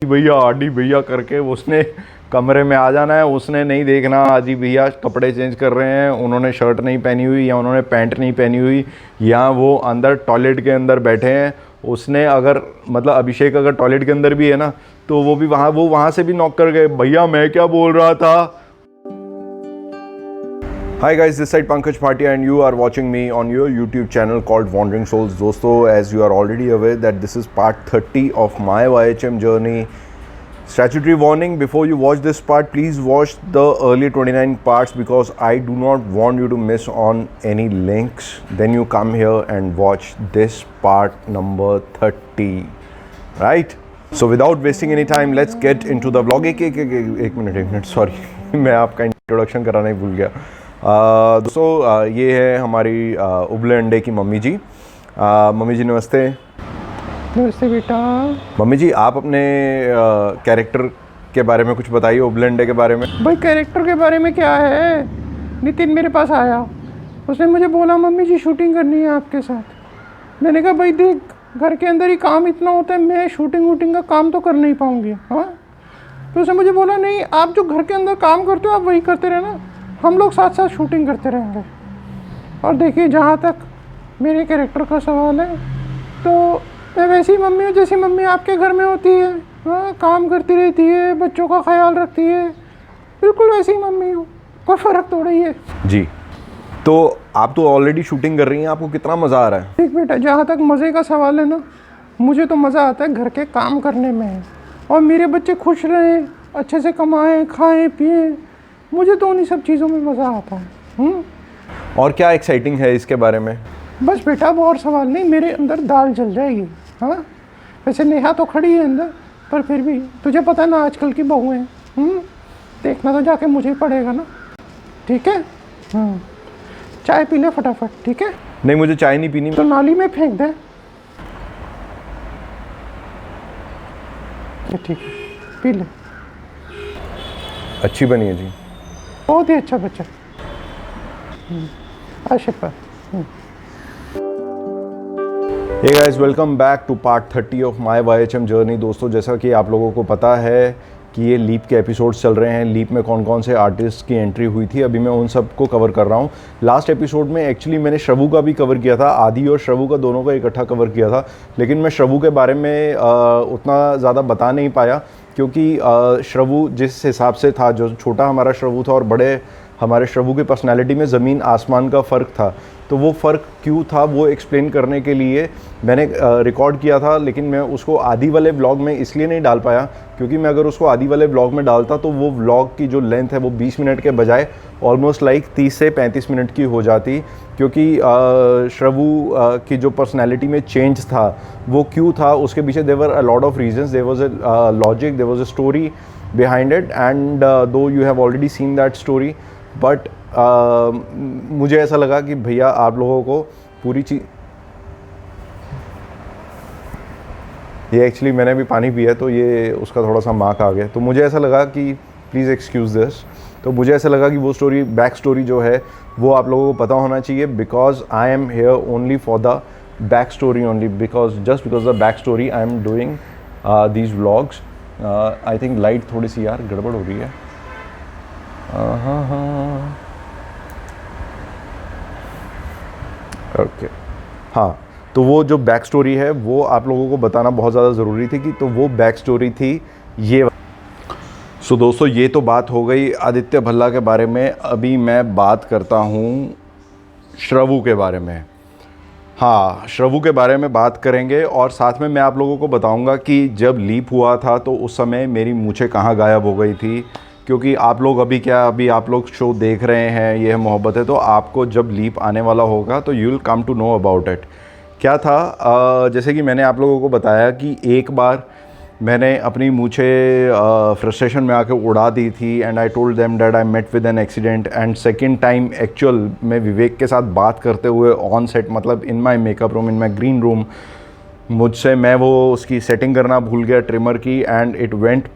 भैया आडी भैया करके उसने कमरे में आ जाना है। उसने नहीं देखना आजी भैया कपड़े चेंज कर रहे हैं, उन्होंने शर्ट नहीं पहनी हुई या उन्होंने पैंट नहीं पहनी हुई या वो अंदर टॉयलेट के अंदर बैठे हैं। उसने अगर मतलब अभिषेक अगर टॉयलेट के अंदर भी है ना तो वो वहाँ से भी नॉक कर गए, भैया मैं क्या बोल रहा था। Hi guys, this side Pankaj Bhatia and you are watching me on your YouTube channel called Wandering Souls. दोस्तों, as you are already aware that this is part 30 of my YHM journey. Statutory warning, before you watch this part, please watch the early 29 parts because I do not want you to miss on any links. Then you come here and watch this part number 30. Right? So without wasting any time, let's get into the vlog. एक minute sorry मैं आपका introduction कराना ही भूल गया। दोस्तों ये है हमारी उबले अंडे की मम्मी जी। मम्मी जी नमस्ते। नमस्ते बेटा। मम्मी जी आप अपने कैरेक्टर के बारे में कुछ बताइए, उबले अंडे के बारे में। भाई कैरेक्टर के बारे में क्या है, नितिन मेरे पास आया, उसने मुझे बोला मम्मी जी शूटिंग करनी है आपके साथ। मैंने कहा भाई देख घर के अंदर ही काम इतना होता है, मैं शूटिंग वूटिंग का काम तो कर नहीं पाऊँगी। हाँ तो उसने मुझे बोला नहीं आप जो घर के अंदर काम करते हो आप वही करते रहना, हम लोग साथ साथ शूटिंग करते रहेंगे। और देखिए जहाँ तक मेरे कैरेक्टर का सवाल है तो मैं वैसी मम्मी हूँ जैसी मम्मी आपके घर में होती है। हाँ काम करती रहती है, बच्चों का ख्याल रखती है, बिल्कुल वैसी मम्मी हूँ, कोई फ़र्क थोड़ा ही है जी। तो आप तो ऑलरेडी शूटिंग कर रही हैं, आपको कितना मज़ा आ रहा है? ठीक बेटा, जहाँ तक मज़े का सवाल है ना, मुझे तो मज़ा आता है घर के काम करने में, और मेरे बच्चे खुश रहें, अच्छे से कमाएँ खाएँ पिएँ, मुझे तो उन्हीं सब चीज़ों में मज़ा आता है। और क्या एक्साइटिंग है इसके बारे में? बस बेटा अब और सवाल नहीं, मेरे अंदर दाल जल जाएगी। हाँ वैसे नेहा तो खड़ी है अंदर, पर फिर भी तुझे पता है ना आजकल की बहू हैं, देखना तो जाके मुझे ही पड़ेगा ना। ठीक है चाय पी ले फटाफट। ठीक है नहीं मुझे चाय नहीं पीनी। तो नाली में फेंक दे। ठीक है पी ले। अच्छी बनी है जी, बहुत ही अच्छा बच्चा। आशीर्वाद। Hey guys welcome back to part 30 of my YHM journey. दोस्तों जैसा कि आप लोगों को पता है कि ये लीप के एपिसोड्स चल रहे हैं, लीप में कौन कौन से आर्टिस्ट की एंट्री हुई थी, अभी मैं उन सब को कवर कर रहा हूँ। लास्ट एपिसोड में एक्चुअली मैंने श्रवू का भी कवर किया था, आदि और श्रवू का दोनों का इकट्ठा कवर किया था, लेकिन मैं श्रवू के बारे में उतना ज़्यादा बता नहीं पाया क्योंकि श्रवू जिस हिसाब से था, जो छोटा हमारा श्रवू था और बड़े हमारे श्रवू की पर्सनालिटी में ज़मीन आसमान का फ़र्क था। तो वो फ़र्क क्यों था वो एक्सप्लेन करने के लिए मैंने रिकॉर्ड किया था, लेकिन मैं उसको आदि वाले व्लॉग में इसलिए नहीं डाल पाया क्योंकि मैं अगर उसको आदि वाले व्लॉग में डालता तो वो व्लॉग की जो लेंथ है वो 20 मिनट के बजाय ऑलमोस्ट लाइक 30 से 35 मिनट की हो जाती, क्योंकि श्रवू की जो पर्सनैलिटी में चेंज था वो क्यों था उसके पीछे there're a lot of reasons, there was a logic, there was a story behind it, and though you have already seen that story, but मुझे ऐसा लगा कि भैया आप लोगों को पूरी चीज़, ये एक्चुअली मैंने भी पानी पिया तो ये उसका थोड़ा सा मार्क आ गया, तो मुझे ऐसा लगा कि प्लीज़ एक्सक्यूज़ दिस। तो मुझे ऐसा लगा कि वो स्टोरी बैक स्टोरी जो है वो आप लोगों को पता होना चाहिए, because I am here only for the back story only, because just because the back story I am doing these vlogs. I think light थोड़ी सी यार गड़बड़ हो रही है। ओके हाँ, तो वो जो बैक स्टोरी है वो आप लोगों को बताना बहुत ज़्यादा ज़रूरी थी कि तो वो बैक स्टोरी थी ये। सो दोस्तों ये तो बात हो गई आदित्य भल्ला के बारे में, अभी मैं बात करता हूँ श्रवू के बारे में। हाँ श्रवू के बारे में बात करेंगे और साथ में मैं आप लोगों को बताऊँगा कि जब लीप हुआ था तो उस समय मेरी मूंछें कहाँ गायब हो गई थी, क्योंकि आप लोग अभी आप लोग शो देख रहे हैं ये है मोहब्बत है, तो आपको जब लीप आने वाला होगा तो you will come to know about it. क्या था जैसे कि मैंने आप लोगों को बताया कि एक बार मैंने अपनी मूंछें फ्रस्ट्रेशन में आके उड़ा दी थी, and I told them that I met with an accident, and second time actual में विवेक के साथ बात करते हुए ऑन सेट, मतलब in my makeup room, in my green room, मुझसे मैं वो उसकी सेटिंग करना भूल गया ट्रिमर की, एंड इट वेंट।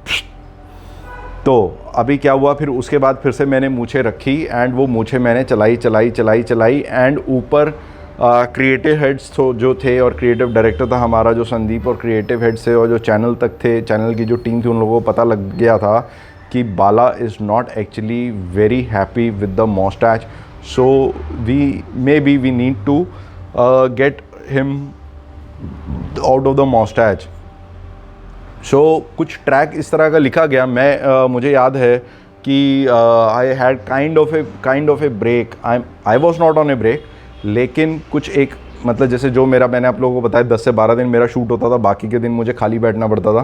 तो अभी क्या हुआ फिर उसके बाद फिर से मैंने मूंछें रखी, एंड वो मूंछें मैंने चलाई एंड ऊपर क्रिएटिव हेड्स जो थे और क्रिएटिव डायरेक्टर था हमारा जो संदीप, और क्रिएटिव हेड्स थे और जो चैनल तक थे, चैनल की जो टीम थी, उन लोगों को पता लग गया था कि Bala is not actually very happy with the moustache, so we need to get him out of the moustache. So कुछ ट्रैक इस तरह का लिखा गया। मुझे याद है कि I had kind of a break, I was not on a break, लेकिन कुछ एक मतलब जैसे जो मैंने आप लोगों को बताया 10 से 12 दिन मेरा शूट होता था, बाकी के दिन मुझे खाली बैठना पड़ता था।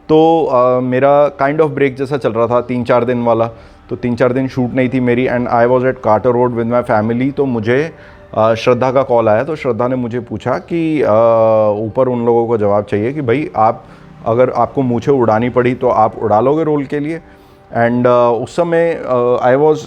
तो मेरा काइंड ऑफ ब्रेक जैसा चल रहा था 3-4 दिन वाला। तो 3-4 दिन शूट नहीं थी मेरी, and I was at Carter Road with my family. तो मुझे श्रद्धा का कॉल आया। तो श्रद्धा ने मुझे पूछा कि ऊपर उन लोगों को जवाब चाहिए कि भाई अगर आपको मूछें उड़ानी पड़ी तो आप उड़ा लोगे रोल के लिए। एंड उस समय I was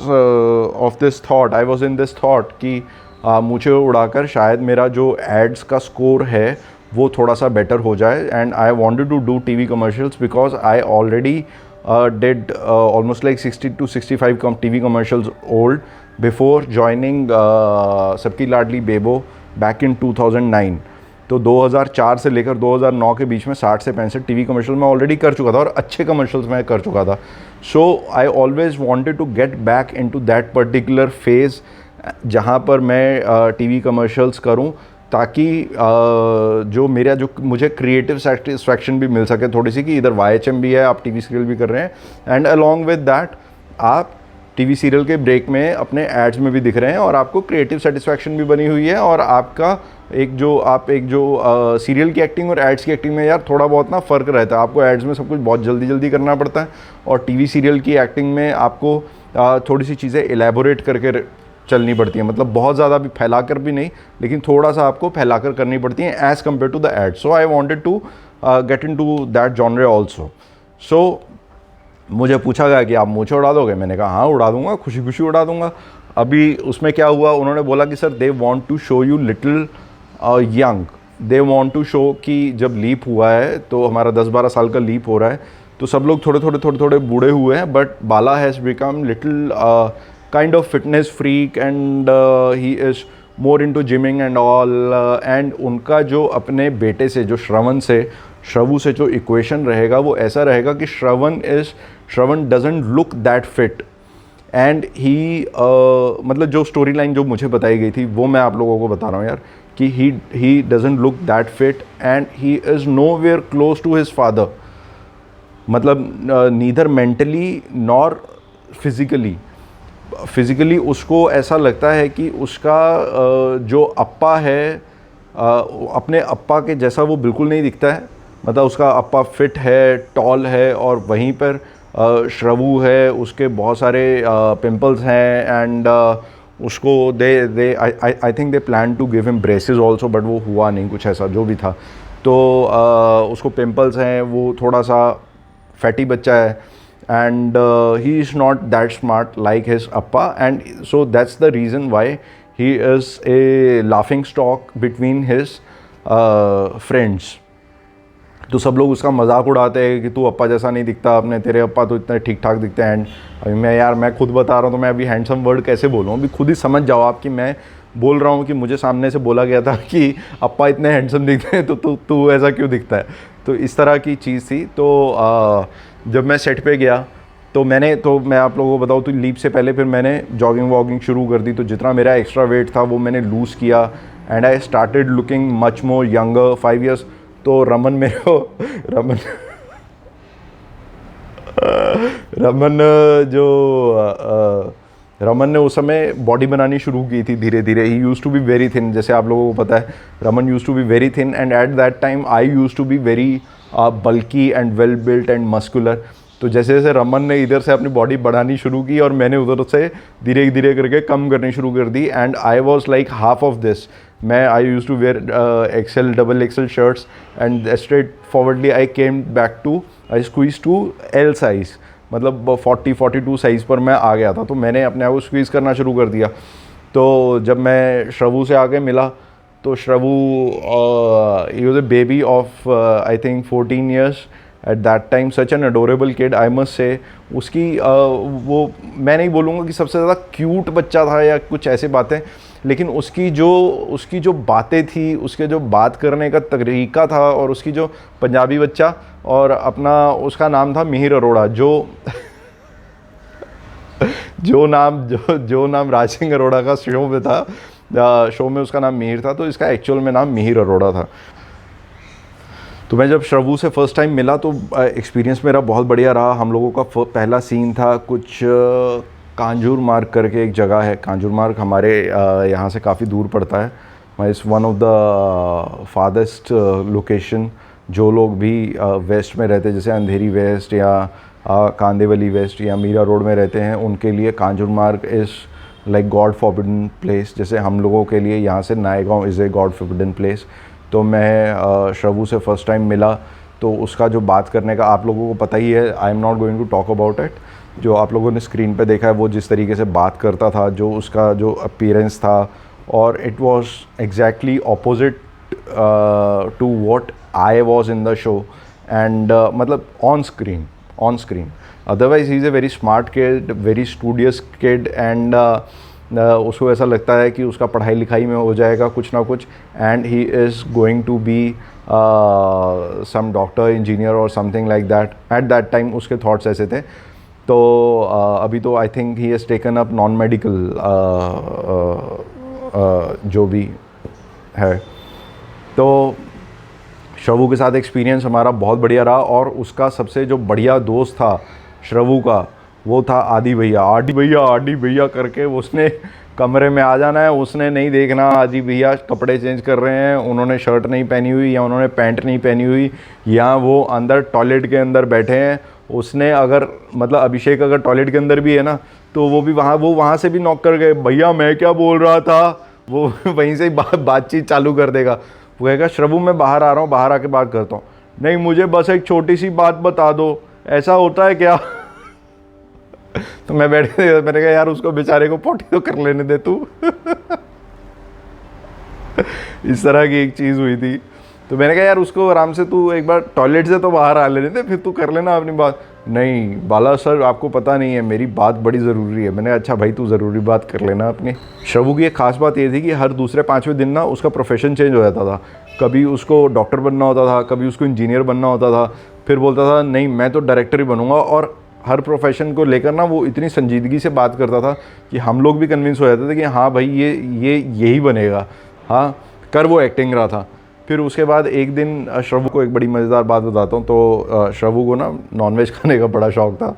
in this thought कि मूछें उड़ाकर शायद मेरा जो एड्स का स्कोर है वो थोड़ा सा बेटर हो जाए। And I wanted to do TV commercials because I already did almost like 60 to 65 TV commercials old before joining Sabki Laadli Bebo back in 2009। तो 2004 से लेकर 2009 के बीच में 60 से 65 टीवी कमर्शियल मैं ऑलरेडी कर चुका था, और अच्छे कमर्शियल्स मैं कर चुका था। So I always wanted to get back into that particular phase जहाँ पर मैं टीवी कमर्शियल्स करूँ, ताकि जो मुझे क्रिएटिव सेटिस्फैक्शन भी मिल सके थोड़ी सी, कि इधर YHM भी है, आप टीवी सीरियल भी कर रहे हैं, एंड अलॉन्ग विद दैट आप टीवी सीरियल के ब्रेक में अपने एड्स में भी दिख रहे हैं, और आपको क्रिएटिव सेटिस्फैक्शन भी बनी हुई है। और आपका एक जो सीरियल की एक्टिंग और एड्स की एक्टिंग में यार थोड़ा बहुत ना फ़र्क रहता है। आपको एड्स में सब कुछ बहुत जल्दी जल्दी करना पड़ता है, और टीवी सीरियल की एक्टिंग में आपको थोड़ी सी चीज़ें एलेबोरेट करके चलनी पड़ती हैं। मतलब बहुत ज़्यादा भी फैलाकर भी नहीं, लेकिन थोड़ा सा आपको फैलाकर करनी पड़ती हैं as compared to the ad. So I wanted to get in to that genre also. So मुझे पूछा गया कि आप मूछें उड़ा दोगे? मैंने कहा हाँ उड़ा दूंगा, खुशी खुशी उड़ा दूंगा। अभी उसमें क्या हुआ, उन्होंने बोला कि sir they want to show you little young, they want to show कि जब लीप हुआ है तो हमारा 10-12 साल का लीप हो रहा है, तो सब लोग थोड़े बूढ़े हुए हैं, but Bala has become little kind of fitness freak, and he is more into gymming and all. And उनका जो अपने बेटे से, जो श्रवु से जो इक्वेशन रहेगा वो ऐसा रहेगा कि Shravan doesn't look that fit, and he मतलब जो स्टोरी लाइन जो मुझे बताई गई थी वो मैं आप लोगों को बता रहा हूँ यार, कि he doesn't look that fit and he is nowhere close to his father. मतलब नीदर मेंटली नॉर फिज़िकली उसको ऐसा लगता है कि उसका जो अप्पा है अपने अप्पा के जैसा वो बिल्कुल नहीं दिखता है। मतलब उसका अप्पा फिट है, टॉल है, और वहीं पर श्रवु है, उसके बहुत सारे पिंपल्स हैं, एंड उसको I think they plan to give him braces also, but वो हुआ नहीं, कुछ ऐसा जो भी था। तो उसको पिंपल्स हैं, वो थोड़ा सा फैटी बच्चा है, and he is not that smart like his appa, and so that's the reason why he is a laughing stock between his friends. तो सब लोग उसका मजाक उड़ाते हैं कि तू अप्पा जैसा नहीं दिखता, अपने तेरे अप्पा तो इतने ठीक ठाक दिखते हैं। एंड अभी मैं खुद बता रहा हूँ, तो मैं अभी हैंडसम वर्ड कैसे बोलूँ, अभी खुद ही समझ जाओ आप कि मैं बोल रहा हूँ कि मुझे सामने से बोला गया था कि अप्पा इतने हैंडसम दिखते हैं, तो तू ऐसा क्यों दिखता है। तो इस तरह की चीज़ थी। तो जब मैं सेट पे गया तो मैं आप लोगों को बताऊँ, तो लीप से पहले फिर मैंने जॉगिंग वॉगिंग शुरू कर दी। तो जितना मेरा एक्स्ट्रा वेट था वो मैंने लूज़ किया, and I started looking much more younger 5 years। तो रमन रमन ने उस समय बॉडी बनानी शुरू की थी धीरे धीरे। He used to be very thin, जैसे आप लोगों को पता है Raman used to be very thin, and at that time I used to be very bulky and well built and muscular. तो जैसे जैसे रमन ने इधर से अपनी बॉडी बढ़ानी शुरू की और मैंने उधर से धीरे धीरे करके कम करनी शुरू कर दी, and I was like half of this. I used to wear XL XXL shirts, and straight forwardly I came back to, I squeeze to L size, मतलब 40-42 साइज़ पर मैं आ गया था। तो मैंने अपने आप को स्क्वीज़ करना शुरू कर दिया। तो जब मैं श्रवु से आके मिला तो Shravu he was a baby of I think 14 years at that time, such an adorable kid I must say. उसकी वो मैं नहीं बोलूँगा कि सबसे ज़्यादा क्यूट बच्चा था या कुछ ऐसे बातें, लेकिन उसकी जो बातें थी, उसके जो बात करने का तरीका था, और उसकी जो पंजाबी बच्चा, और अपना उसका नाम था मिहिर अरोड़ा, जो नाम राज सिंह अरोड़ा का शो में था, शो में उसका नाम मिहिर था, तो इसका एक्चुअल में नाम मिहिर अरोड़ा था। तो मैं जब श्रवू से फ़र्स्ट टाइम मिला तो एक्सपीरियंस मेरा बहुत बढ़िया रहा। हम लोगों का पहला सीन था कुछ कांजूर मार्ग करके एक जगह है। कांजूर मार्ग हमारे यहाँ से काफ़ी दूर पड़ता है। It's one of the फादेस्ट location. जो लोग भी वेस्ट में रहते हैं, जैसे अंधेरी वेस्ट या कांदेवली वेस्ट या मीरा रोड में रहते हैं, उनके लिए कांजूर मार्ग is like God forbidden place. जैसे हम लोगों के लिए यहाँ से Naigaon is a god forbidden place. तो मैं श्रवू से फ़र्स्ट टाइम मिला तो उसका जो बात करने का, आप लोगों को पता ही है, I am not going to talk about it. जो आप लोगों ने स्क्रीन पे देखा है, वो जिस तरीके से बात करता था, जो उसका जो अपीयरेंस था, और it was exactly opposite to what I was in the show, and मतलब on screen. Otherwise he is a very smart kid, very studious kid, and उसको ऐसा लगता है कि उसका पढ़ाई लिखाई में हो जाएगा कुछ ना कुछ, and he is going to be some doctor, engineer और something like that. At that time उसके थॉट्स ऐसे थे। तो अभी तो I think he has taken up non medical जो भी है। तो श्रवू के साथ एक्सपीरियंस हमारा बहुत बढ़िया रहा, और उसका सबसे जो बढ़िया दोस्त था श्रवू का, वो था आदि भैया करके। उसने कमरे में आ जाना है, उसने नहीं देखना आदि भैया कपड़े चेंज कर रहे हैं, उन्होंने शर्ट नहीं पहनी हुई या उन्होंने पैंट नहीं पहनी हुई, या वो अंदर टॉयलेट के अंदर बैठे हैं। उसने अगर मतलब अभिषेक अगर टॉयलेट के अंदर भी है ना, तो वो वहाँ से भी नॉक कर गए, भैया मैं क्या बोल रहा था, वो वहीं से ही बातचीत चालू कर देगा। वो कहेगा श्रवू मैं बाहर आ रहा हूँ, बाहर आके बात करता हूँ। नहीं, मुझे बस एक छोटी सी बात बता दो, ऐसा होता है क्या? तो मैं बैठे, मैंने कहा यार उसको बेचारे को पोटी तो कर लेने दे तू। इस तरह की एक चीज़ हुई थी। तो मैंने कहा यार उसको आराम से तू एक बार टॉयलेट से तो बाहर आ लेने दे, फिर तू कर लेना अपनी बात। नहीं बाला सर, आपको पता नहीं है, मेरी बात बड़ी ज़रूरी है। मैंने कहा अच्छा भाई, तू ज़रूरी बात कर लेना अपनी। श्रवू की एक ख़ास बात ये थी कि हर दूसरे पाँचवें दिन ना उसका प्रोफेशन चेंज हो जाता था। कभी उसको डॉक्टर बनना होता था, कभी उसको इंजीनियर बनना होता था, फिर बोलता था नहीं मैं तो डायरेक्टर ही बनूंगा। और हर प्रोफेशन को लेकर ना वो इतनी संजीदगी से बात करता था कि हम लोग भी कन्विंस हो जाते थे कि हाँ भाई ये यही बनेगा। हाँ, कर वो एक्टिंग रहा था। फिर उसके बाद एक दिन श्रवू को एक बड़ी मज़ेदार बात बताता हूँ। तो श्रवू को ना नॉनवेज खाने का बड़ा शौक़ था।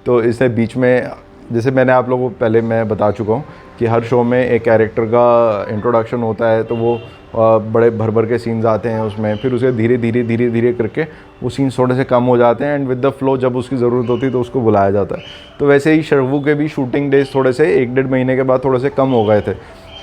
तो इसने बीच में, जैसे मैंने आप लोगों को पहले मैं बता चुका हूँ कि हर शो में एक कैरेक्टर का इंट्रोडक्शन होता है, तो वो बड़े भर के सीन्स आते हैं उसमें। फिर उसे धीरे धीरे करके वो सीन्स थोड़े से कम हो जाते हैं, एंड विद द फ्लो जब उसकी ज़रूरत होती है तो उसको बुलाया जाता है। तो वैसे ही श्रवू के भी शूटिंग डेज थोड़े से 1-1.5 महीने के बाद थोड़े से कम हो गए थे।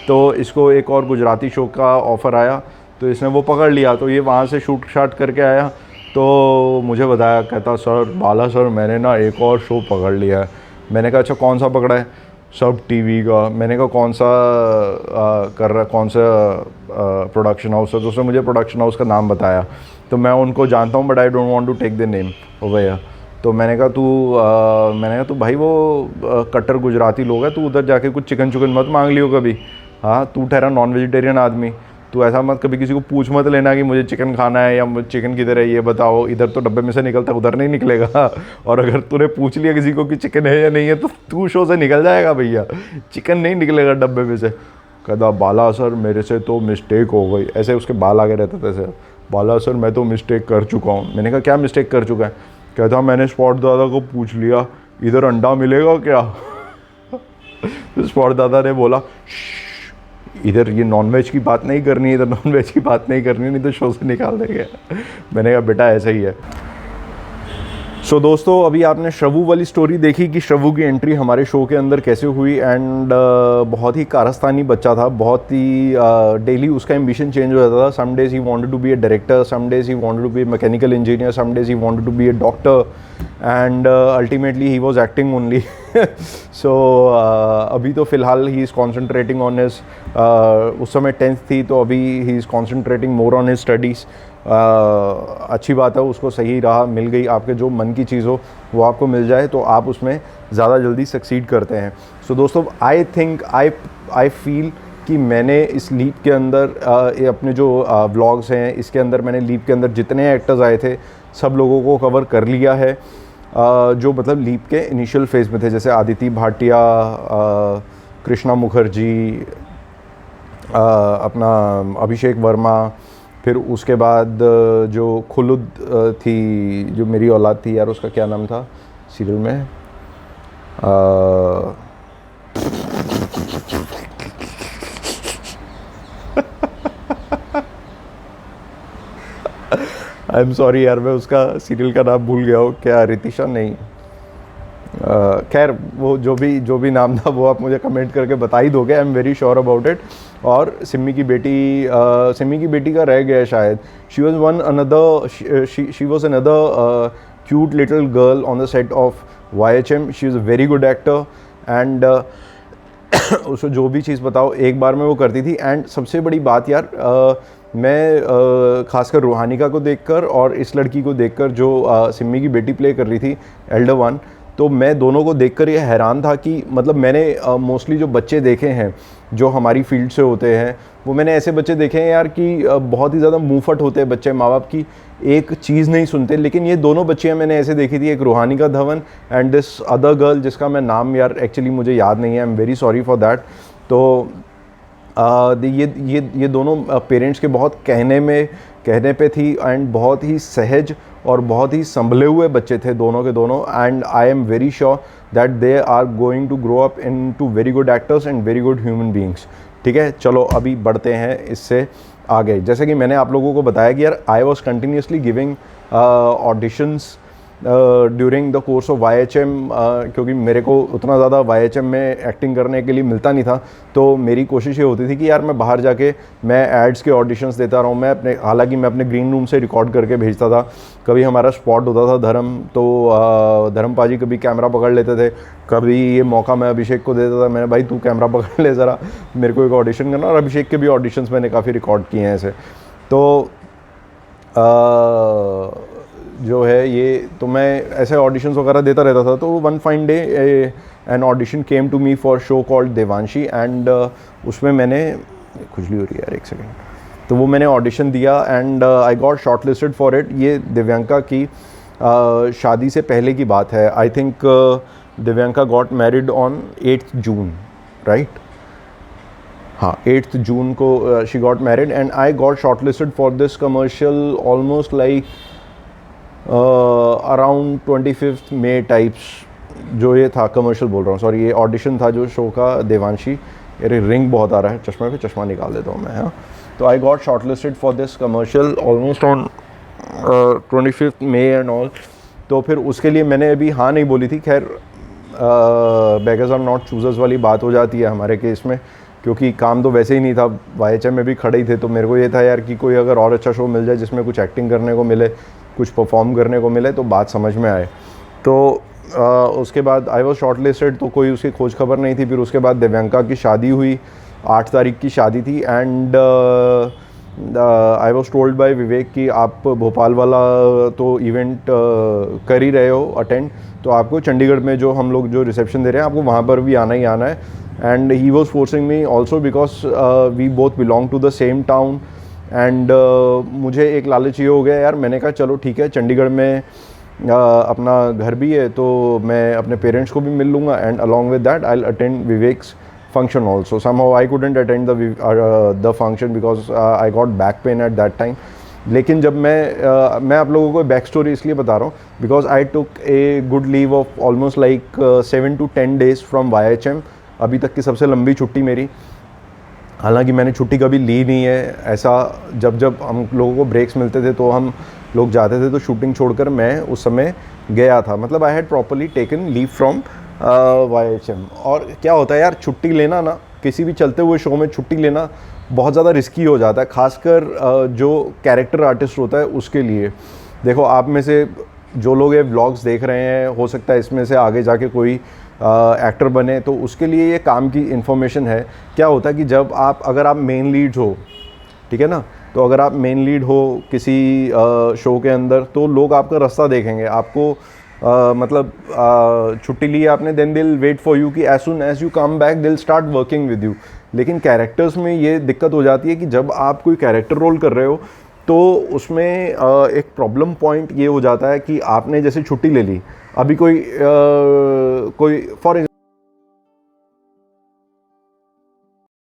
तो इसको एक और गुजराती शो का ऑफ़र आया, तो इसने वो पकड़ लिया। तो ये वहाँ से शूट शाट करके आया, तो मुझे बताया, कहता सर बाला सर मैंने ना एक और शो पकड़ लिया है। मैंने कहा अच्छा कौन सा पकड़ा है? सब टीवी का। मैंने कहा कौन सा कर रहा, कौन सा प्रोडक्शन हाउस है? तो उसने मुझे प्रोडक्शन हाउस का नाम बताया। तो मैं उनको जानता हूँ but I don't want to take the name ओ भैया। तो मैंने कहा तू भाई वो कट्टर गुजराती लोग हैं, तू उधर जाके कुछ चिकन मत मांग लियो कभी। हाँ, तू ठहरा नॉन वेजिटेरियन आदमी, तो ऐसा मत कभी किसी को पूछ मत लेना कि मुझे चिकन खाना है या चिकन किधर है ये बताओ। इधर तो डब्बे में से निकलता है, उधर नहीं निकलेगा। और अगर तूने पूछ लिया किसी को कि चिकन है या नहीं है, तो तू शो से निकल जाएगा भैया, चिकन नहीं निकलेगा डब्बे में से। कहता बाला सर मेरे से तो मिस्टेक हो गई। ऐसे उसके बाल आगे रहते थे सर, बाला सर मैं तो मिस्टेक कर चुका हूँ। मैंने कहा क्या मिस्टेक कर चुका है? कहता मैंने स्पॉट दादा को पूछ लिया इधर अंडा मिलेगा क्या? तो स्पॉट दादा ने बोला इधर ये नॉनवेज की बात नहीं करनी है, इधर नॉनवेज की बात नहीं करनी, नहीं तो शो से निकाल देंगे। मैंने कहा बेटा ऐसा ही है। सो दोस्तों, अभी आपने श्रवू वाली स्टोरी देखी कि श्रवू की एंट्री हमारे शो के अंदर कैसे हुई, एंड बहुत ही कारस्तानी बच्चा था, बहुत ही डेली उसका एम्बिशन चेंज हो जाता था। Some days he wanted to be a director, some days he wanted to be a mechanical engineer, some days he wanted to be a doctor, and ultimately he was acting only. So अभी तो फ़िलहाल he is concentrating on his, उस समय 10th थी, तो अभी he is concentrating more on his studies. अच्छी बात है, उसको सही राह मिल गई। आपके जो मन की चीज़ हो वो आपको मिल जाए तो आप उसमें ज़्यादा जल्दी सक्सीड करते हैं। सो दोस्तों, आई थिंक आई फील कि मैंने इस लीप के अंदर ये अपने जो व्लॉग्स हैं इसके अंदर मैंने लीप के अंदर जितने एक्टर्स आए थे सब लोगों को कवर कर लिया है, जो मतलब लीप के इनिशियल फेज़ में थे, जैसे आदिति भाटिया, कृष्णा मुखर्जी, अपना अभिषेक वर्मा, फिर उसके बाद जो खुलुद थी, जो मेरी औलाद थी यार, उसका क्या नाम था सीरियल में, आई एम सॉरी यार, मैं उसका सीरियल का नाम भूल गया हूँ, क्या रितिशा नहीं, खैर वो जो भी नाम था वो आप मुझे कमेंट करके बता ही दोगे, आई am very sure about it. और सिमी की बेटी का रह गया शायद, she was another cute little girl on the set of YHM, she is a very good actor and उसको जो भी चीज़ बताओ एक बार में वो करती थी। एंड सबसे बड़ी बात यार, मैं खासकर रूहानिका को देखकर और इस लड़की को देखकर जो सिमी की बेटी प्ले कर रही थी एल्डर वन, तो मैं दोनों को देखकर ये हैरान था कि मतलब मैंने मोस्टली जो बच्चे देखे हैं जो हमारी फील्ड से होते हैं, वो मैंने ऐसे बच्चे देखे हैं यार कि बहुत ही ज़्यादा मुँहफट होते हैं बच्चे, माँ बाप की एक चीज़ नहीं सुनते। लेकिन ये दोनों बच्चियाँ मैंने ऐसे देखी थी, एक Ruhanika Dhawan and this other girl जिसका मैं नाम यार एक्चुअली मुझे याद नहीं है, I am very sorry for that. तो ये दोनों पेरेंट्स के बहुत कहने पे थी एंड बहुत ही सहज और बहुत ही संभले हुए बच्चे थे दोनों के दोनों। And I am very sure that they are going to grow up into very good actors and very good human beings. ठीक है, चलो अभी बढ़ते हैं इससे आगे। जैसे कि मैंने आप लोगों को बताया कि यार I was continuously giving auditions during the course of YHM, क्योंकि मेरे को उतना ज़्यादा YHM में एक्टिंग करने के लिए मिलता नहीं था, तो मेरी कोशिश ये होती थी कि यार मैं बाहर जाके मैं एड्स के ऑडिशंस देता रहूँ। मैं हालांकि मैं अपने ग्रीन रूम से रिकॉर्ड करके भेजता था। कभी हमारा स्पॉट होता था धर्म, तो धर्म पाजी कभी कैमरा पकड़ लेते थे, कभी ये मौका मैं अभिषेक को देता था, मैंने भाई तू कैमरा पकड़ ले ज़रा, मेरे को एक ऑडिशन करना। और अभिषेक के भी ऑडिशंस मैंने काफ़ी रिकॉर्ड किए हैं ऐसे। तो जो है ये, तो मैं ऐसे ऑडिशंस वगैरह देता रहता था। तो one fine day an audition came to me for show called Devanshi and उसमें मैंने, खुजली हो रही है यार एक सेकेंड, तो वो मैंने ऑडिशन दिया and I got short listed for it. ये दिव्यांका की शादी से पहले की बात है। I think Divyanka got married on 8th June, right? हाँ, 8th जून को she got married and I got short listed for this commercial almost like around 25th May types, जो ये था कमर्शियल बोल रहा हूँ, सॉरी, ये ऑडिशन था जो शो का देवांशी। अरे रिंग बहुत आ रहा है चश्मे पे, चश्मा निकाल देता हूँ मैं। हाँ, तो I got short listed for this commercial almost on 25th May and all. तो फिर उसके लिए मैंने अभी हाँ नहीं बोली थी। खैर बेगर्स आर नॉट चूजर्स वाली बात हो जाती है हमारे केस में, क्योंकि काम तो वैसे ही नहीं था, YHM में भी खड़े ही थे। तो मेरे को ये था यार कि कोई अगर और अच्छा शो मिल जाए जिसमें कुछ एक्टिंग करने को मिले, कुछ परफॉर्म करने को मिले, तो बात समझ में आए। तो उसके बाद आई वॉज शॉर्ट लिस्टेड, तो कोई उसकी खोज खबर नहीं थी। फिर उसके बाद दिव्यांका की शादी हुई, 8 तारीख की शादी थी and I was told by Vivek कि आप भोपाल वाला तो इवेंट कर ही रहे हो अटेंड, तो आपको चंडीगढ़ में जो हम लोग जो रिसेप्शन दे रहे हैं आपको वहाँ पर भी आना ही आना है। And he was forcing me also because we both belong to the same town and मुझे एक लालच ये हो गया यार, मैंने कहा चलो ठीक है, चंडीगढ़ में अपना घर भी है तो मैं अपने पेरेंट्स को भी मिल लूँगा and along with that I will attend vivax function also. Somehow I couldn't attend the function because I got back pain at that time. लेकिन जब मैं आप लोगों को बैक स्टोरी इसलिए बता रहा हूँ because I took a good leave of almost like 7 to 10 days from YHM, अभी तक की सबसे लंबी छुट्टी मेरी। हालांकि मैंने छुट्टी कभी ली नहीं है ऐसा, जब हम लोगों को ब्रेक्स मिलते थे तो हम लोग जाते थे, तो शूटिंग छोड़कर मैं उस समय गया था। मतलब I had properly taken leave from YHM। और क्या होता है यार, छुट्टी लेना ना, किसी भी चलते हुए शो में छुट्टी लेना बहुत ज़्यादा रिस्की हो जाता है, खासकर जो कैरेक्टर आर्टिस्ट होता है उसके लिए। देखो, आप में से जो लोग ये व्लॉग्स देख रहे हैं, हो सकता है इसमें से आगे जाके कोई एक्टर बने, तो उसके लिए ये काम की इन्फॉर्मेशन है। क्या होता है कि जब अगर आप मेन लीड हो, ठीक है ना, तो अगर आप मेन लीड हो किसी शो के अंदर, तो लोग आपका रास्ता देखेंगे, आपको मतलब छुट्टी ली आपने, then they'll wait for you कि as soon as you come back they'll start working with you. लेकिन कैरेक्टर्स में ये दिक्कत हो जाती है कि जब आप कोई कैरेक्टर रोल कर रहे हो तो उसमें एक प्रॉब्लम पॉइंट ये हो जाता है कि आपने जैसे छुट्टी ले ली, अभी कोई फॉर